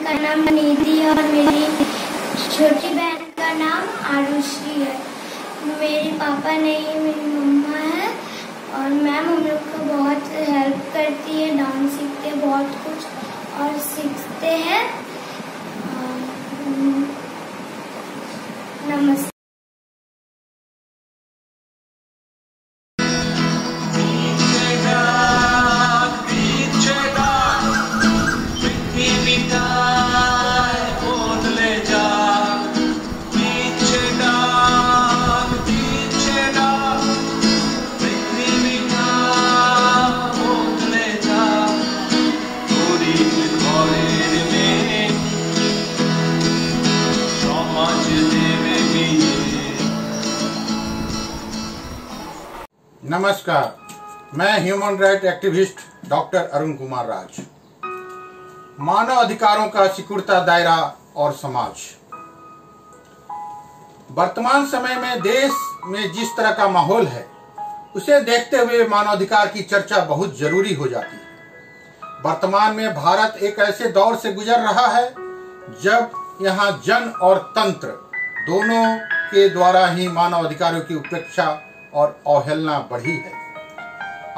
का नाम निधि और मेरी छोटी बहन का नाम आरुषि है। मेरे पापा नहीं, मेरी मम्मा है और मैम हम लोग को बहुत हेल्प करती है। डांस सीखते बहुत कुछ और सीखते हैं। नमस्ते। नमस्कार, मैं human right activist doctor Arun Kumar Raj. मानव अधिकारों का सिकुड़ता दायरा और समाज। वर्तमान समय में देश में जिस तरह का माहौल है, उसे देखते हुए मानवाधिकार की चर्चा बहुत जरूरी हो जाती है। वर्तमान में भारत एक ऐसे दौर से गुजर रहा है जब यहाँ जन और तंत्र दोनों के द्वारा ही मानव अधिकारों की उपेक्षा और अवहेलना बढ़ी है।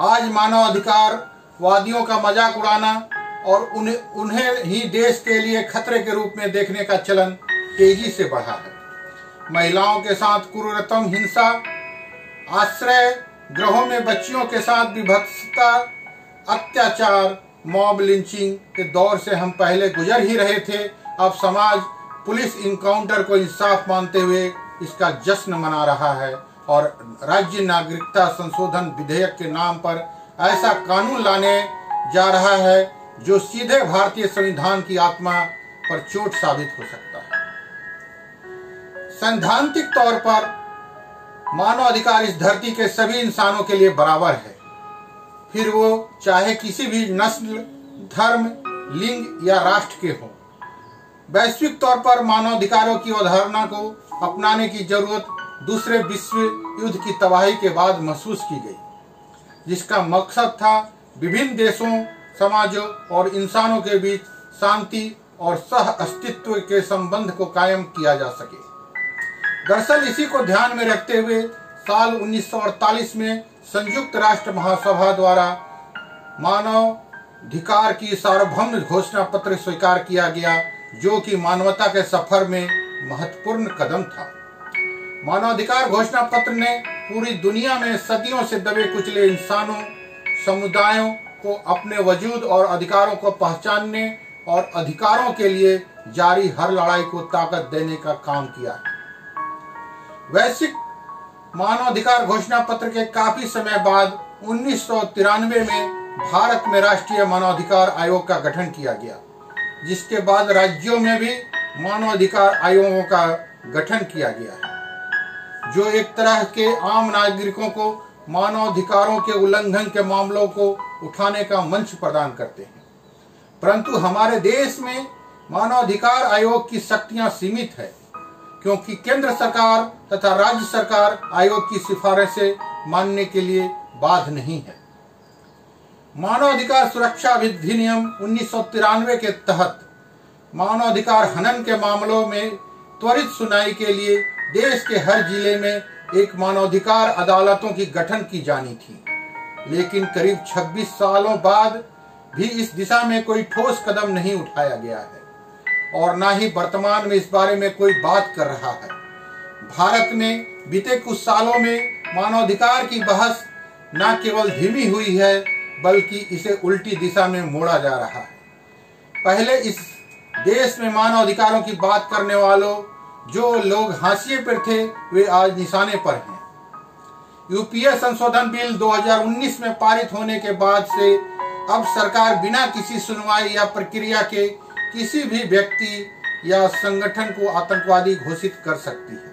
आज मानव अधिकार वादियों का मजाक उड़ाना और उन्हें ही देश के लिए खतरे के रूप में देखने का चलन तेजी से बढ़ा है। महिलाओं के साथ क्रूरतम हिंसा, आश्रय गृहों में बच्चियों के साथ विभत्सता, अत्याचार, मॉब लिंचिंग के दौर से हम पहले गुजर ही रहे थे। अब समाज पुलिस इनकाउंटर को इंसाफ मानते हुए इसका जश्न मना रहा है और राज्य नागरिकता संशोधन विधेयक के नाम पर ऐसा कानून लाने जा रहा है जो सीधे भारतीय संविधान की आत्मा पर चोट साबित हो सकता है। सैद्धांतिक तौर पर मानव अधिकार इस धरती के सभी इंसानों के लिए बराबर है, फिर वो चाहे किसी भी नस्ल, धर्म, लिंग या राष्ट्र के हों। वैश्विक तौर पर मानव अधिकारों की अवधारणा को अपनाने की जरूरत दूसरे विश्व युद्ध की तबाही के बाद महसूस की गई, जिसका मकसद था विभिन्न देशों, समाजों और इंसानों के बीच शांति और सह अस्तित्व के संबंध को कायम किया जा सके। दरअसल इसी को ध्यान में रखते हुए साल 1948 में संयुक्त राष्ट्र महासभा द्वारा मानवाधिकार की सार्वभौम घोषणा पत्र स्वीकार किया गया, जो कि मानवता के सफर में महत्वपूर्ण कदम था। मानवाधिकार घोषणा पत्र ने पूरी दुनिया में सदियों से दबे कुचले इंसानों, समुदायों को अपने वजूद और अधिकारों को पहचानने और अधिकारों के लिए जारी हर लड़ाई को ताकत देने का काम किया है। वैश्विक मानवाधिकार घोषणा पत्र के काफी समय बाद 1993 में भारत में राष्ट्रीय मानवाधिकार आयोग का गठन किया गया, जिसके बाद राज्यों में भी मानवाधिकार आयोगों का गठन किया गया है, जो एक तरह के आम नागरिकों को मानवाधिकारों के उल्लंघन के मामलों को उठाने का मंच प्रदान करते हैं। परंतु हमारे देश में मानवाधिकार आयोग की शक्तियां सीमित है, क्योंकि केंद्र सरकार तथा राज्य सरकार आयोग की सिफारिशें मानने के लिए बाध्य नहीं है। मानवाधिकार सुरक्षा अधिनियम 1993 के तहत मानवाधिकार हनन के मामलों में त्वरित सुनवाई के लिए देश के हर जिले में एक मानवाधिकार अदालतों की गठन की जानी थी, लेकिन करीब 26 सालों बाद भी इस दिशा में कोई ठोस कदम नहीं उठाया गया है और न ही वर्तमान में इस बारे में कोई बात कर रहा है। भारत में बीते कुछ सालों में मानवाधिकार की बहस न केवल धीमी हुई है, बल्कि इसे उल्टी दिशा में मोड़ा जा रहा है। पहले इस देश में मानवाधिकारों की बात करने वालों जो लोग हाशिए पर थे, वे आज निशाने पर हैं। यूपीए संशोधन बिल 2019 में पारित होने के बाद से अब सरकार बिना किसी सुनवाई या प्रक्रिया के किसी भी व्यक्ति या संगठन को आतंकवादी घोषित कर सकती है।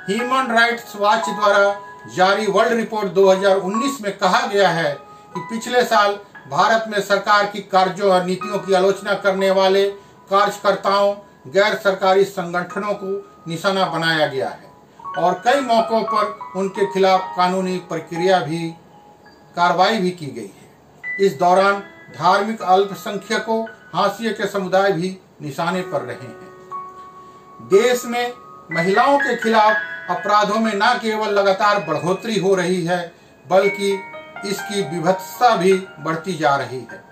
ह्यूमन राइट्स वॉच द्वारा जारी वर्ल्ड रिपोर्ट 2019 में कहा गया है कि पिछले साल भारत में सरकार की कार्यों और नीतियों की आलोचना करने वाले कार्यकर्ताओं, गैर सरकारी संगठनों को निशाना बनाया गया है और कई मौकों पर उनके खिलाफ कानूनी प्रक्रिया भी कार्रवाई भी की गई है। इस दौरान धार्मिक अल्पसंख्यकों, हाशिए के समुदाय भी निशाने पर रहे हैं। देश में महिलाओं के खिलाफ अपराधों में न केवल लगातार बढ़ोतरी हो रही है, बल्कि इसकी विभत्सता भी बढ़ती जा रही है।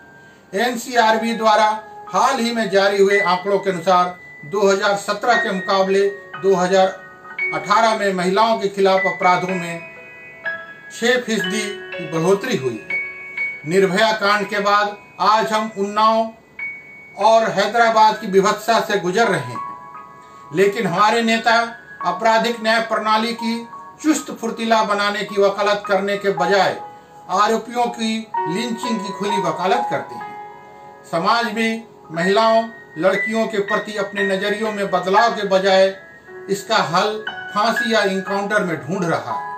एनसीआरबी द्वारा हाल ही में जारी हुए आंकड़ों के अनुसार 2017 के मुकाबले 2018 में महिलाओं के खिलाफ अपराधों में 6% की बढ़ोतरी हुई है। निर्भया कांड के बाद आज हम उन्नाव और हैदराबाद की विभत्सता से गुजर रहे हैं, लेकिन हमारे नेता आपराधिक न्याय प्रणाली की चुस्त फुर्तीला बनाने की वकालत करने के बजाय आरोपियों की लिंचिंग की खुली वकालत करते हैं। समाज भी महिलाओं, लड़कियों के प्रति अपने नजरियों में बदलाव के बजाय इसका हल फांसी या इनकाउंटर में ढूंढ रहा है।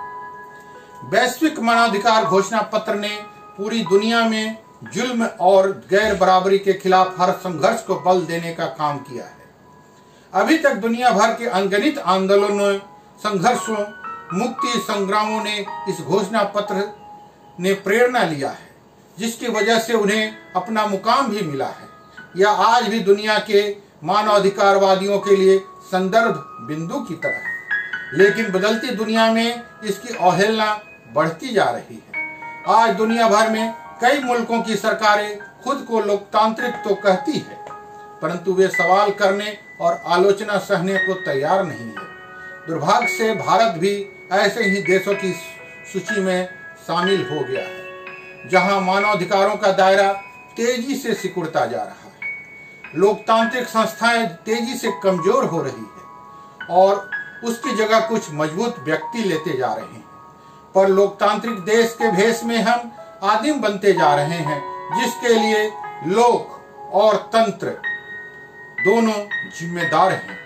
वैश्विक मानवाधिकार घोषणा पत्र ने पूरी दुनिया में जुल्म और गैर बराबरी के खिलाफ हर संघर्ष को बल देने का काम किया है। अभी तक दुनिया भर के अनगिनत आंदोलनों, संघर्षों, मुक्ति संग्रामों ने इस घोषणा पत्र ने प्रेरणा लिया है, जिसकी वजह से उन्हें अपना मुकाम भी मिला है। यह आज भी दुनिया के मानवाधिकारवादियों के लिए संदर्भ बिंदु की तरह है, लेकिन बदलती दुनिया में इसकी अवहेलना बढ़ती जा रही है। आज दुनिया भर में कई मुल्कों की सरकारें खुद को लोकतांत्रिक तो कहती है, परंतु वे सवाल करने और आलोचना सहने को तैयार नहीं है। दुर्भाग्य से भारत भी ऐसे ही देशों की सूची में शामिल हो गया है, जहां मानवाधिकारों का दायरा तेजी से सिकुड़ता जा रहा है। लोकतांत्रिक संस्थाएं तेजी से कमजोर हो रही है और उसकी जगह कुछ मजबूत व्यक्ति लेते जा रहे हैं। पर लोकतांत्रिक देश के भेष में हम आदिम बनते जा रहे हैं, जिसके लिए लोक और तंत्र दोनों जिम्मेदार हैं।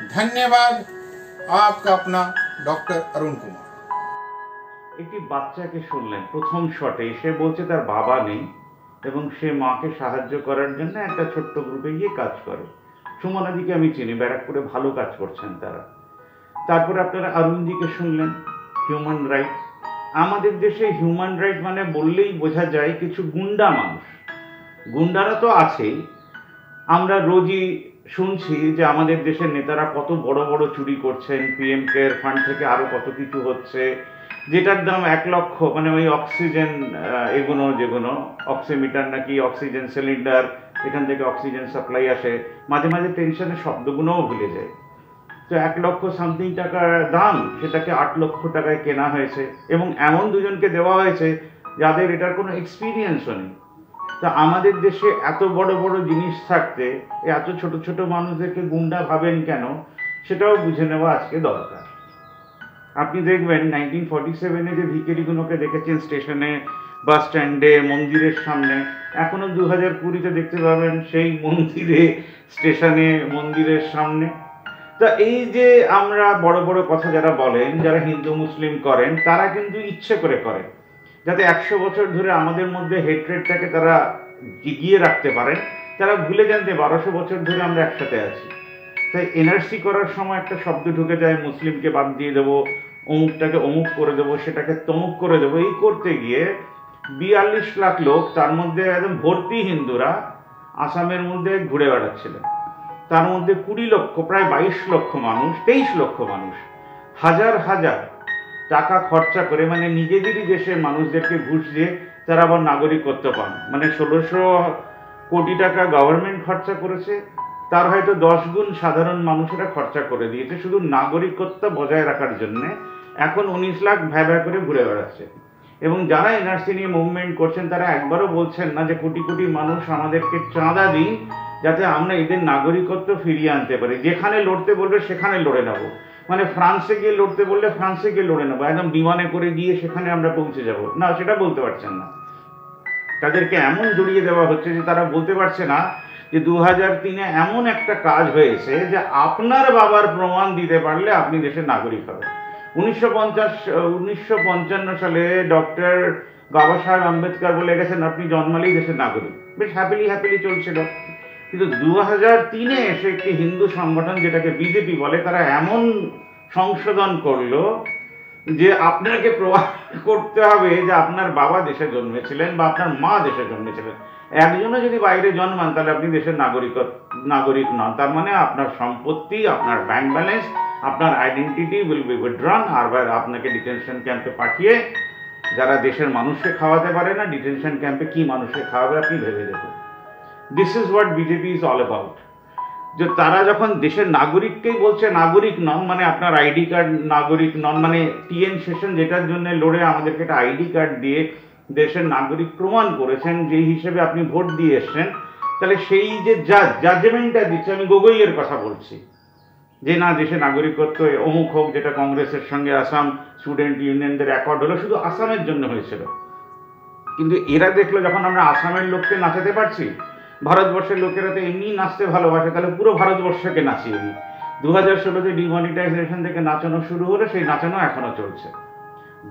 धन्यवाद। आपका अपना डॉक्टर अरुण कुमार। একটি বাচ্চাকে শুনলেন প্রথম শটে, সে বলছে তার বাবা নেই এবং সে মাকে সাহায্য করার জন্য একটা ছোট্ট গ্রুপে গিয়ে কাজ করে। সুমনাদিকে আমি চিনি, ব্যারাকপুরে ভালো কাজ করছেন তারা। তারপরে আপনারা অরুণজিকে শুনলেন, হিউম্যান রাইট। আমাদের দেশে হিউম্যান রাইট মানে বললেই বোঝা যায় কিছু গুন্ডা মানুষ। গুন্ডারা তো আছেই, আমরা রোজই শুনছি যে আমাদের দেশের নেতারা কত বড় বড় চুরি করছেন, পিএম কেয়ার ফান্ড থেকে আরও কত কিছু হচ্ছে, যেটার দাম 1 লক্ষ, মানে ওই অক্সিজেন এগুলো যেগুলো অক্সিমিটার নাকি অক্সিজেন সিলিন্ডার, এখান থেকে অক্সিজেন সাপ্লাই আসে, মাঝে মাঝে টেনশনের শব্দগুলোও ভুলে যায়। তো 1 লক্ষ সামথিং টাকার দাম, সেটাকে 8 লক্ষ টাকায় কেনা হয়েছে এবং এমন দুজনকে দেওয়া হয়েছে যাদের এটার কোনো এক্সপিরিয়েন্সও নেই। তা আমাদের দেশে এত বড় বড় জিনিস থাকতে এত ছোট ছোট মানুষদেরকে গুন্ডা ভাবেন কেন, সেটাও বুঝে নেওয়া আজকে দরকার। আপনি দেখবেন 1947-এ যে ভিখারিগুলোকে দেখেছেন স্টেশনে, বাস স্ট্যান্ডে, মন্দিরের সামনে, এখনো 2020-তে দেখতে পাবেন সেই মন্দিরে, স্টেশনে, মন্দিরের সামনে। তা এই যে আমরা বড় বড় কথা যারা বলেন, যারা হিন্দু মুসলিম করেন, তারা কিন্তু ইচ্ছে করে করেন যাতে 100 বছর ধরে আমাদের মধ্যে হেট্রেডটাকে তারা জিগিয়ে রাখতে পারেন। তারা ভুলে যান যে 1200 বছর ধরে আমরা একসাথে আছি। তাই এনআরসি করার সময় একটা শব্দ ঢুকে যায়, মুসলিমকে বাদ দিয়ে দেবো, অমুকটাকে অমুক করে দেবো, সেটাকে তমুক করে দেবো। এই করতে গিয়ে 42 লাখ লোক, তার মধ্যে একদম ভর্তি হিন্দুরা আসামের মধ্যে ঘুরে বেড়াচ্ছিলেন। তার মধ্যে 20 লক্ষ, প্রায় 22 লক্ষ মানুষ, 23 লক্ষ মানুষ হাজার হাজার টাকা খরচা করে, মানে নিজেদেরই দেশের মানুষদেরকে ঘুষ দিয়ে তারা আবার নাগরিকত্ব পান। মানে 1600 কোটি টাকা গভর্নমেন্ট খরচা করেছে, তার হয়তো 10 গুণ সাধারণ মানুষেরা খরচা করে দিয়েছে শুধু নাগরিকত্ব বজায় রাখার জন্যে। এখন 19 লাখ ভ্যা করে ঘুরে বেড়াচ্ছে। এবং যারা এনআরসি নিয়ে মুভমেন্ট করছেন তারা একবারও বলছেন না যে কোটি কোটি মানুষ আমাদেরকে চাঁদা দিন যাতে আমরা এদের নাগরিকত্ব ফিরিয়ে আনতে পারি। যেখানে লড়তে বলবে সেখানে লড়ে নেবো, মানে ফ্রান্সে গিয়ে লড়তে বললে ফ্রান্সে গিয়ে লড়ে নেবো, একদম বিমানে করে গিয়ে সেখানে আমরা পৌঁছে যাব না, সেটা বলতে পারছেন না। তাদেরকে এমন জড়িয়ে দেওয়া হচ্ছে যে তারা বলতে পারছে না যে 2003-এ এমন একটা কাজ হয়েছে যে আপনার বাবার প্রমাণ দিতে পারলে আপনি দেশের নাগরিক হবেন। 1955 সালে ডক্টর বাবা সাহেব আম্বেদকর বলে গেছেন আপনি জন্মালেই দেশের নাগরিক। বেশ হ্যাপিলি চলছিল। কিন্তু 2003-এ এসে একটি হিন্দু সংগঠন, যেটাকে বিজেপি বলে, তারা এমন সংশোধন করলো যে আপনাকে প্রমাণ করতে হবে যে আপনার বাবা দেশে জন্মেছিলেন বা আপনার মা দেশে জন্মেছিলেন। একজনও যদি বাইরে জন্মান তাহলে আপনি দেশের নাগরিক নন। তার মানে আপনার সম্পত্তি, আপনার ব্যাংক ব্যালেন্স, আপনার আইডেন্টিটি উইল বি উইথড্রন, আর আপনাকে ডিটেনশন ক্যাম্পে পাঠিয়ে, যারা দেশের মানুষকে খাওয়াতে পারে না, ডিটেনশন ক্যাম্পে কি মানুষকে খাওয়াবে আপনি ভেবে দেখুন। This is what BJP is all about. যে তারা যখন দেশের নাগরিককেই বলছে নাগরিক নন, মানে আপনার আইডি কার্ড নাগরিক নন, মানে টিএন সেশন যেটার জন্য লড়ে আমাদেরকে একটা আইডি কার্ড দিয়ে দেশের নাগরিক প্রমাণ করেছেন, যেই হিসেবে আপনি ভোট দিয়ে এসছেন, তাহলে সেই যে জাজমেন্টটা দিচ্ছে, আমি গগৈয়ের কথা বলছি, যে না দেশে নাগরিকত্ব অমুক হোক, যেটা কংগ্রেসের সঙ্গে আসাম স্টুডেন্ট ইউনিয়নদের অ্যাকর্ড হলো, শুধু আসামের জন্য হয়েছিল। কিন্তু এরা দেখলো যখন আমরা আসামের লোককে নাচাতে পারছি, ভারতবর্ষের লোকেরা তো এমনি নাচতে ভালোবাসে, তাহলে পুরো ভারতবর্ষকে নাচিয়ে দিই। 2016-তে ডিমনিটাইজেশন থেকে নাচানো শুরু হলো, সেই নাচানো এখনো চলছে।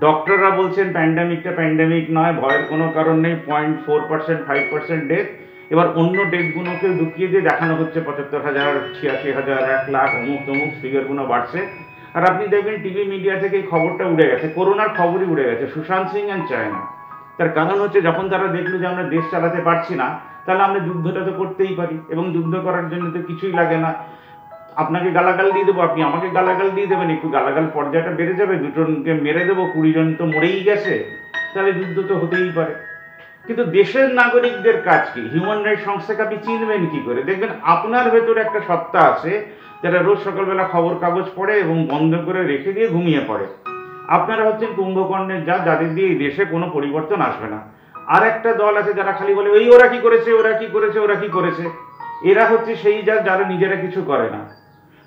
ডক্টররা বলছেন প্যান্ডামিকটা প্যান্ডামিক নয়, ভয়ের কোনো কারণ নেই, 0.4%, 5% ডেথ। এবার অন্য ডেথগুলোকে ঢুকিয়ে দিয়ে দেখানো হচ্ছে 75,000, 86,000, 1 লাখ, অমুক তমুক ফিগারগুলো বাড়ছে। আর আপনি দেখবেন টিভি মিডিয়া থেকে এই খবরটা উড়ে গেছে, করোনার খবরই উড়ে গেছে, সুশান্ত সিং অ্যান্ড চায়না। তার কারণ হচ্ছে যখন তারা দেখলো যে আমরা দেশ চালাতে পারছি না, তাহলে আমরা যুদ্ধটা তো করতেই পারি, এবং যুদ্ধ করার জন্য তো কিছুই লাগে না, আপনাকে গালাগাল দিয়ে দেবো, আপনি আমাকে গালাগাল দিয়ে দেবেন, একটু গালাগাল পর্যায়টা বেড়ে যাবে, দুজনকে মেরে দেবো, 20 জন তো মরেই গেছে, তাহলে যুদ্ধ তো হতেই পারে। কিন্তু দেশের নাগরিকদের কাজ কি? হিউম্যান রাইটস সংস্থাকে আপনি চিনবেন কি করে? দেখবেন আপনার ভেতরে একটা সত্তা আছে যারা রোজ সকালবেলা খবর কাগজ পড়ে এবং বন্ধ করে রেখে দিয়ে ঘুমিয়ে পড়ে। আপনারা হচ্ছেন কুম্ভকর্ণের যাদের দিয়ে এই দেশে কোনো পরিবর্তন আসবে না। আর একটা দল আছে যারা খালি বলে ওই ওরা কি করেছে, ওরা কি করেছে, ওরা কি করেছে। এরা হচ্ছে সেই যারা নিজেরা কিছু করে না।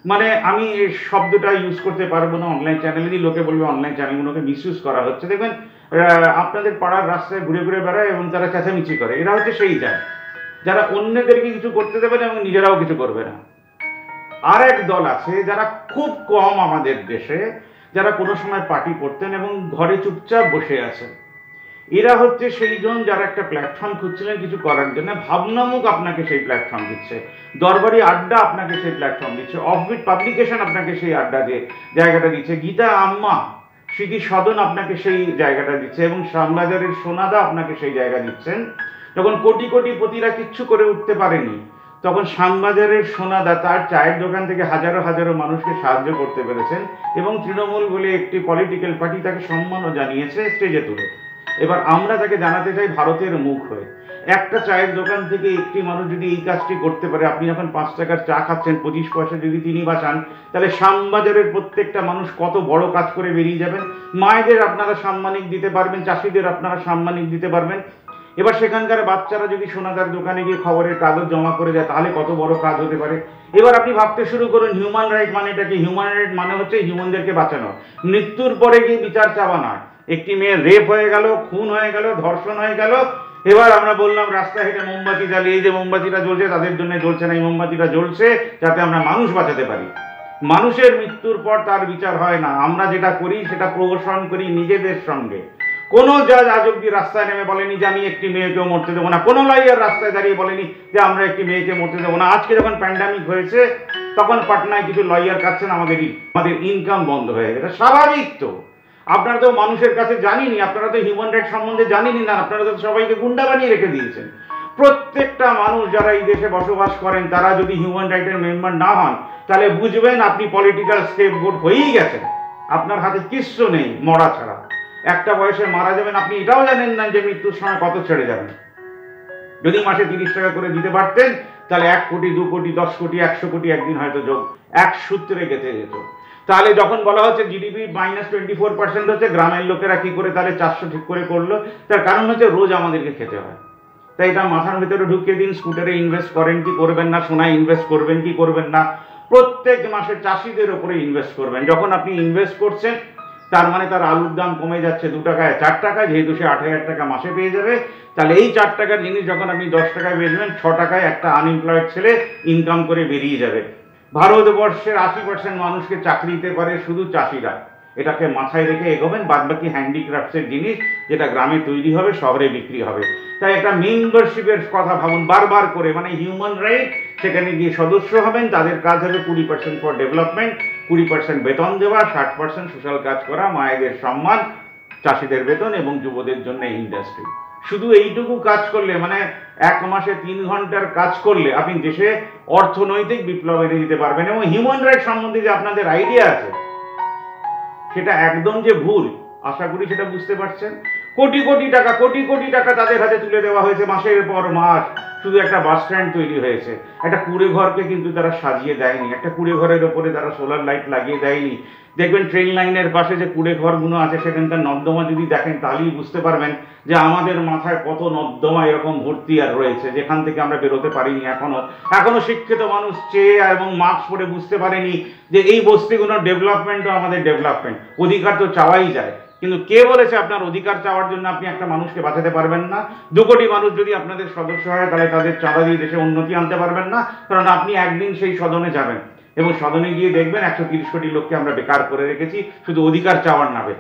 মানে আমি এই শব্দটা ইউজ করতে পারবো না অনলাইন চ্যানেলে, দিয়ে লোকে বলবে অনলাইন চ্যানেলগুলোকে মিসইউজ করা হচ্ছে। দেখবেন আপনাদের পাড়ার রাস্তায় ঘুরে ঘুরে বেড়ায় এবং তারা চেঁচামেচি করে, এরা হচ্ছে সেই যারা অন্যদেরকে কিছু করতে দেবে না এবং নিজেরাও কিছু করবে না। আর এক দল আছে যারা খুব কম আমাদের দেশে, যারা কোনো সময় পার্টি করতেন এবং ঘরে চুপচাপ বসে আছে। এরা হচ্ছে সেই জন যারা একটা প্ল্যাটফর্ম খুঁজছিলেন কিছু করার জন্য, ভাবনামুখ আপনাকে সেই প্ল্যাটফর্ম দিচ্ছে, দরবারি আড্ডা আপনাকে সেই প্ল্যাটফর্ম দিচ্ছে, অফবিট পাবলিকেশন আপনাকে সেই আড্ডা দিয়ে জায়গাটা দিচ্ছে, গীতা আম্মা স্মৃতি সদন আপনাকে সেই জায়গাটা দিচ্ছে, এবং শ্যামবাজারের সোনাদা আপনাকে সেই জায়গা দিচ্ছেন। যখন কোটি কোটি পতিরা কিচ্ছু করে উঠতে পারেনি, তখন শ্যামবাজারের সোনাদা তার চায়ের দোকান থেকে হাজারো হাজারো মানুষকে সাহায্য করতে পেরেছেন, এবং তৃণমূল বলে একটি পলিটিক্যাল পার্টি তাকে সম্মানও জানিয়েছে স্টেজে তুলে। এবার আমরা তাকে জানাতে চাই ভারতের মুখ হয়ে, একটা চায়ের দোকান থেকে একটি মানুষ যদি এই কাজটি করতে পারে, আপনি যখন 5 টাকার চা খাচ্ছেন, 25 পয়সা যদি তিনি বাঁচান, তাহলে শ্যামবাজারের প্রত্যেকটা মানুষ কত বড় কাজ করে বেরিয়ে যাবেন। মায়েদের আপনারা সাম্মানিক দিতে পারবেন, চাষিদের আপনারা সাম্মানিক দিতে পারবেন। এবার সেখানকার বাচ্চারা যদি সোনাদার দোকানে গিয়ে খবরের কাগজ জমা করে যায়, তাহলে কত বড় কাজ হতে পারে। এবার আপনি ভাবতে শুরু করুন হিউম্যান রাইট মানেটা কি। হিউম্যান রাইট মানে হচ্ছে হিউম্যানদেরকে বাঁচানো, মৃত্যুর পরে গিয়ে বিচার চাওয়া নয়। একটি মেয়ে রেপ হয়ে গেল, খুন হয়ে গেল, ধর্ষণ হয়ে গেল, এবার আমরা বললাম রাস্তায় হেঁটে মোমবাতি জ্বালিয়ে, যে মোমবাতিটা জ্বলছে তাদের জন্য জ্বলছে না, এই মোমবাতিটা জ্বলছে যাতে আমরা মানুষ বাঁচাতে পারি। মানুষের মৃত্যুর পর তার বিচার হয় না, আমরা যেটা করি সেটা প্রহসন করি নিজেদের সঙ্গে। কোনো জাজ আজ অব্দি রাস্তায় নেমে বলেনি যে আমি একটি মেয়েকেও মরতে দেবো না, কোনো লয়ার রাস্তায় দাঁড়িয়ে বলেনি যে আমরা একটি মেয়েকে মরতে দেবো না। আজকে যখন প্যান্ডামিক হয়েছে তখন পাটনায় কিছু লয়ার কাটছেন, আমাদের ইনকাম বন্ধ হয়ে গেছে। স্বাভাবিক তো, আপনারা তো মানুষের কাছে জানিনি, আপনারা তো হিউম্যান রাইট সম্বন্ধে জানিনি না, আপনারা তো সবাইকে গুন্ডা বানিয়ে রেখে দিয়েছেন। প্রত্যেকটা মানুষ যারা এই দেশে বসবাস করেন তারা যদি হিউম্যান রাইটের মেম্বার না হন, তাহলে বুঝবেন আপনি পলিটিক্যাল স্কেপগোট হয়েই গেছেন, আপনার হাতে কিচ্ছু নেই মরা ছাড়া। একটা বয়সে মারা যাবেন, আপনি এটাও জানেন না যে মৃত্যুর সময় কত ছেড়ে যাবেন। যদি মাসে 30 টাকা করে দিতে পারতেন, তাহলে 1 কোটি, 2 কোটি, 10 কোটি, 100 কোটি একদিন হয়তো যোগ এক সূত্রে গেঁথে যেত। তাহলে যখন বলা হচ্ছে জিডিপি -24% হচ্ছে, গ্রামের লোকেরা কি করে তাহলে 400 ঠিক করে করলো? তার কারণ হচ্ছে রোজ আমাদেরকে খেতে হয়। তাই এটা মাথার ভেতরে ঢুকিয়ে দিন। স্কুটারে ইনভেস্ট করেন কি করবেন না, সোনায় ইনভেস্ট করবেন কি করবেন না, প্রত্যেক মাসে চাষিদের উপরে ইনভেস্ট করবেন। যখন আপনি ইনভেস্ট করছেন, তার মানে তার আলুর দাম কমে যাচ্ছে 2 টাকায় 4 টাকায়, যেহেতু সে 8,000 টাকা মাসে পেয়ে যাবে। তাহলে এই 4 টাকার জিনিস যখন আপনি 10 টাকায় বেচবেন, 6 টাকায় একটা আনএমপ্লয়েড ছেলে ইনকাম করে বেরিয়ে যাবে। ভারতবর্ষের 80% মানুষকে চাকরি দিতে পারে শুধু চাষিরা। এটাকে মাথায় রেখে এগোবেন। বাদবাকি হ্যান্ডিক্রাফটসের জিনিস যেটা গ্রামে তৈরি হবে শহরে বিক্রি হবে। তাই একটা মেম্বারশিপের কথা ভাবুন বারবার করে, মানে হিউম্যান রাইট, সেখানে গিয়ে সদস্য হবেন, তাদের কাজ হবে 20% ফর ডেভেলপমেন্ট, 20% বেতন দেওয়া, 60% সোশ্যাল কাজ করা, মায়েদের সম্মান, চাষিদের বেতন এবং যুবদের জন্য ইন্ডাস্ট্রি। শুধু এইটুকু কাজ করলে, মানে 1 মাসে 3 ঘন্টার কাজ করলে আপনি দেশে অর্থনৈতিক বিপ্লব এনে দিতে পারবেন। এবং হিউম্যান রাইট সম্বন্ধে যে আপনাদের আইডিয়া আছে সেটা একদম যে ভুল, আশা করি সেটা বুঝতে পারছেন। কোটি কোটি টাকা তাদের হাতে তুলে দেওয়া হয়েছে মাসের পর মাস। শুধু একটা বাস স্ট্যান্ড তৈরি হয়েছে, একটা কুড়ে ঘরকে কিন্তু তারা সাজিয়ে দেয়নি, একটা কুড়ে ঘরের ওপরে তারা সোলার লাইট লাগিয়ে দেয়নি। দেখবেন ট্রেন লাইনের পাশে যে কুড়ে ঘরগুলো আছে সেখানকার নর্দমা যদি দেখেন তাহলেই বুঝতে পারবেন যে আমাদের মাথায় কত নর্দমা এরকম ভর্তি আর রয়েছে, যেখান থেকে আমরা বেরোতে পারিনি। এখনো শিক্ষিত মানুষ চেয়ে এবং মাস্ক পরে বুঝতে পারেনি যে এই বস্তিগুলোর ডেভেলপমেন্টও আমাদের ডেভেলপমেন্ট। অধিকার তো চাওয়াই যায়, কিন্তু কে বলেছে আপনার অধিকার চাওয়ার জন্য আপনি একটা মানুষকে বাঁচাতে পারবেন না? 2 কোটি মানুষ যদি আপনাদের সদস্য হয় তাহলে তাদের চাঁদা দিয়ে দেশে উন্নতি আনতে পারবেন না, কারণ আপনি একদিন সেই সদনে যাবেন এবং সদনে গিয়ে দেখবেন 130 কোটি লোককে আমরা বেকার করে রেখেছি শুধু অধিকার চাওয়ার নামে।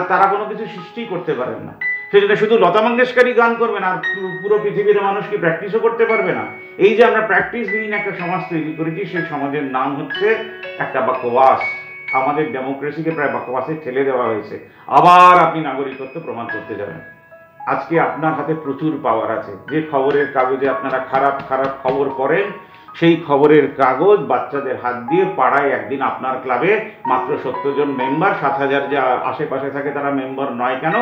তারা কোনো কিছু সৃষ্টি করতে পারেন না। সেজন্য শুধু লতা মঙ্গেশকরই গান করবেন আর পুরো পৃথিবীর মানুষ কি প্র্যাকটিসও করতে পারবে না? এই যে আমরা প্র্যাকটিসবিহীন একটা সমাজ তৈরি করেছি, সেই সমাজের নাম হচ্ছে একটা বকবাস। আমাদের ডেমোক্রেসিকে প্রায় বকবাসে ঠেলে দেওয়া হয়েছে। আবার আপনি নাগরিকত্ব প্রমাণ করতে যাবেন। আজকে আপনার হাতে প্রচুর পাওয়ার আছে। যে খবরের কাগজে আপনারা খারাপ খবর পড়েন, সেই খবরের কাগজ বাচ্চাদের হাত দিয়ে পাড়ায় একদিন আপনার ক্লাবে মাত্র 70 জন মেম্বার, 7000 যে আশেপাশে থাকে তারা মেম্বার নয় কেন,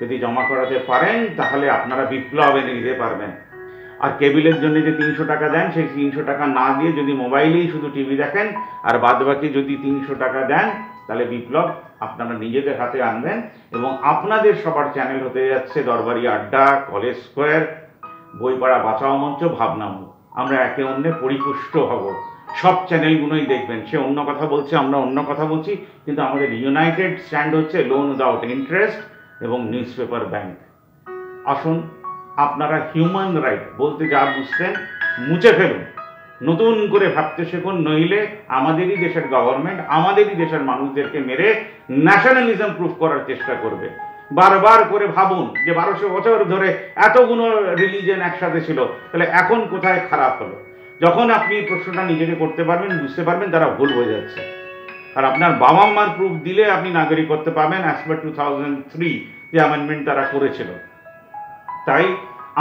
যদি জমা করাতে পারেন তাহলে আপনারা বিপ্লব এনে দিতে পারবেন। আর কেবিলের জন্য যে 300 টাকা দেন, সেই 300 টাকা না দিয়ে যদি মোবাইলেই শুধু টিভি দেখেন আর বাদবাকি যদি 300 টাকা দেন, তাহলে বিপ্লব আপনারা নিজেদের হাতে আনবেন। এবং আপনাদের সবার চ্যানেল হতে যাচ্ছে দরবারি আড্ডা, কলেজ স্কোয়ার, বইপাড়া বাঁচাও মঞ্চ, ভাবনামূল। আমরা একে অন্যে পরিপুষ্ট হব। সব চ্যানেলগুলোই দেখবেন, সে অন্য কথা বলছে, আমরা অন্য কথা বলছি, কিন্তু আমাদের ইউনাইটেড স্ট্যান্ড হচ্ছে লোন উইদাউট ইন্টারেস্ট এবং নিউজ পেপার ব্যাংক। আসুন, আপনারা হিউম্যান রাইট বলতে যা বুঝতেন মুছে ফেলুন, নতুন করে ভাবতে শিখুন, নইলে আমাদেরই দেশের গভর্নমেন্ট আমাদেরই দেশের মানুষদেরকে মেরে ন্যাশনালিজম প্রুফ করার চেষ্টা করবে। বারবার করে ভাবুন যে 1200 বছর ধরে এতগুলো রিলিজিয়ন একসাথে ছিল, তাহলে এখন কোথায় খারাপ হলো? যখন আপনি প্রশ্নটা নিজেকে করতে পারবেন, বুঝতে পারবেন তারা ভুল বোঝাচ্ছে। আর আপনার বাবা মার প্রুফ দিলে আপনি নাগরিকত্ব পাবেন অ্যাজ পার 2003 যে অ্যামেন্ডমেন্ট তারা করেছিল। তাই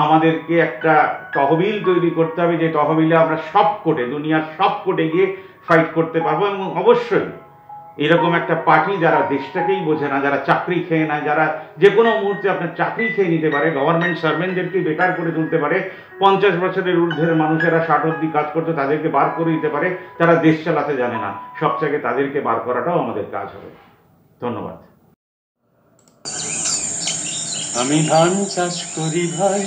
আমাদেরকে একটা তহবিল তৈরি করতে হবে, যে তহবিলে আমরা সব কোর্টে, দুনিয়ার সব কোর্টে গিয়ে ফাইট করতে পারবো। এবং অবশ্যই এরকম একটা পার্টি যারা দেশটাকেই বোঝে না, যারা চাকরি খেয়ে নেয়, যারা যে কোনো মুহূর্তে আপনার চাকরি খেয়ে নিতে পারে, গভর্নমেন্ট সার্ভেন্টদেরকে বেকার করে তুলতে পারে, 50 বছরের ঊর্ধ্বের মানুষেরা 60 অব্দি কাজ করতে তাদেরকে বার করে দিতে পারে, তারা দেশ চালাতে জানে না, সবচেয়ে তাদেরকে বার করাটাও আমাদের কাজ হবে। ধন্যবাদ। আমি ধান চাষ করি ভাই,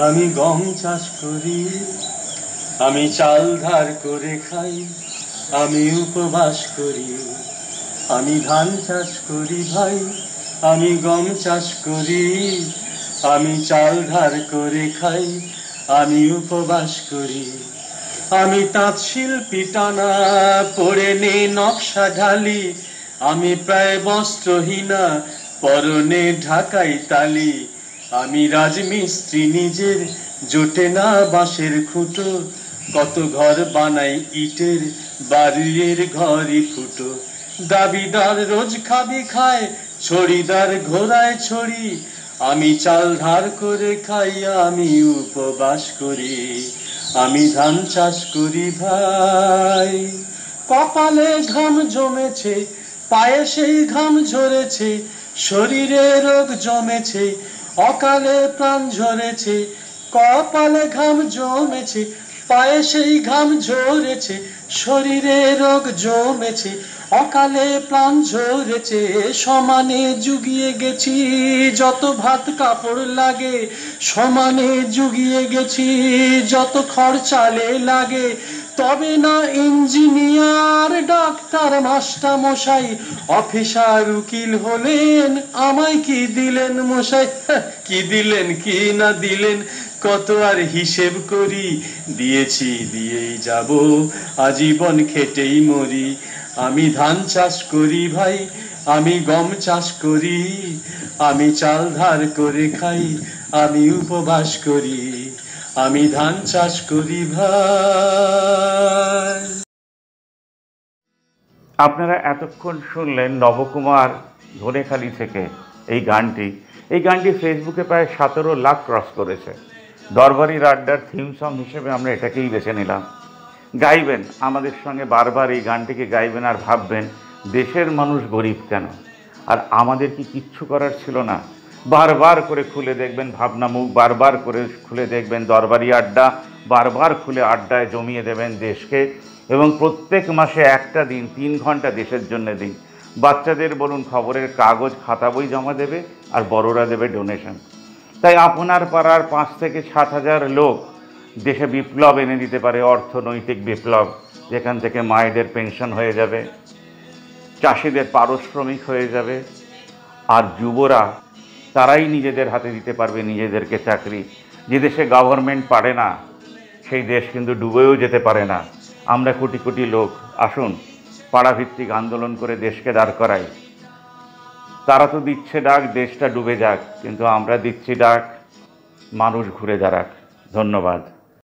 আমি গম চাষ করি, আমি চাল ধার করে খাই, আমি উপবাস করি। আমি ধান চাষ করি ভাই, আমি গম চাষ করি, আমি চাল ধার করে খাই, আমি উপবাস করি। আমি তাঁত শিল্পী টানা পরে নে নকশা ঢালি, আমি প্রায় বস্ত্রহীনা পরনে ঢাকাই তালি। আমি রাজমিস্ত্রি নিজের জোটে না বাঁশের খুঁটো, কত ঘর বানাই ইটের বাড়ির ঘরই ফুটো। দাবিদার রোজ খাবি খায়, ছড়িদার ঘোড়ায় ছড়ি, আমি চাল ধার করে খাই, আমি উপবাস করি। আমি ধান চাষ করি ভাই, কপালে ঘাম জমেছে, পায়ে সেই ঘাম ঝরেছে, শরীরে রোগ জমেছে, অকালে প্রাণ ঝরেছে। কপালে ঘাম জমেছে, পায়ে সেই ঘাম ঝরেছে, শরীরে রোগ জমেছে, অকালে প্রাণ ঝরেছে। সমানে জুগিয়ে গেছি যত ভাত কাপড় লাগে, সমানে জুগিয়ে গেছি যত খরচালে লাগে। তবে না ইঞ্জিনিয়ার, ডাক্তার, মাস্টার মশাই, অফিসার, উকিল হলেন, আমায় কি দিলেন মশাই? কি দিলেন কি না দিলেন কত আর হিসেব করি, দিয়েছি দিয়েই যাব, আজীবন খেটেই মরি। আমি ধান চাষ করি ভাই, আমি গম চাষ করি, আমি চাল ধার করে খাই, আমি উপবাস করি। আমি ধান চাষ করি ভাই। আপনারা এতক্ষণ শুনলেন নবকুমার ধনেখালি থেকে এই গানটি ফেসবুকে প্রায় 17 লাখ ক্রস করেছে। দরবারির আড্ডার থিম সং হিসেবে আমরা এটাকেই বেছে নিলাম। গাইবেন আমাদের সঙ্গে বারবার এই গানটিকে গাইবেন আর ভাববেন দেশের মানুষ গরিব কেন, আর আমাদের কি কিচ্ছু করার ছিল না। বারবার করে খুলে দেখবেন ভাবনা মুখ, বারবার করে খুলে দেখবেন দরবারি আড্ডা, বারবার খুলে আড্ডায় জমিয়ে দেবেন দেশকে। এবং প্রত্যেক মাসে একটা দিন 3 ঘন্টা দেশের জন্য দিন। বাচ্চাদের বলুন খবরের কাগজ খাতা বই জমা দেবে, আর বড়রা দেবে ডোনেশন। তাই আপনার পাড়ার 5 থেকে 7 হাজার লোক দেশে বিপ্লব এনে দিতে পারে, অর্থনৈতিক বিপ্লব, যেখান থেকে মায়েদের পেনশন হয়ে যাবে, চাষিদের পারিশ্রমিক হয়ে যাবে, আর যুবরা তারাই নিজেদের হাতে দিতে পারবে নিজেদেরকে চাকরি। যে দেশে গভর্নমেন্ট পারে না সেই দেশ কিন্তু ডুবেও যেতে পারে না। আমরা কোটি কোটি লোক আসুন পাড়াভিত্তিক আন্দোলন করে দেশকে দাঁড় করাই। তারা তো দিচ্ছে ডাক দেশটা ডুবে যাক, কিন্তু আমরা দিচ্ছি ডাক মানুষ ঘুরে দাঁড়াক। ধন্যবাদ।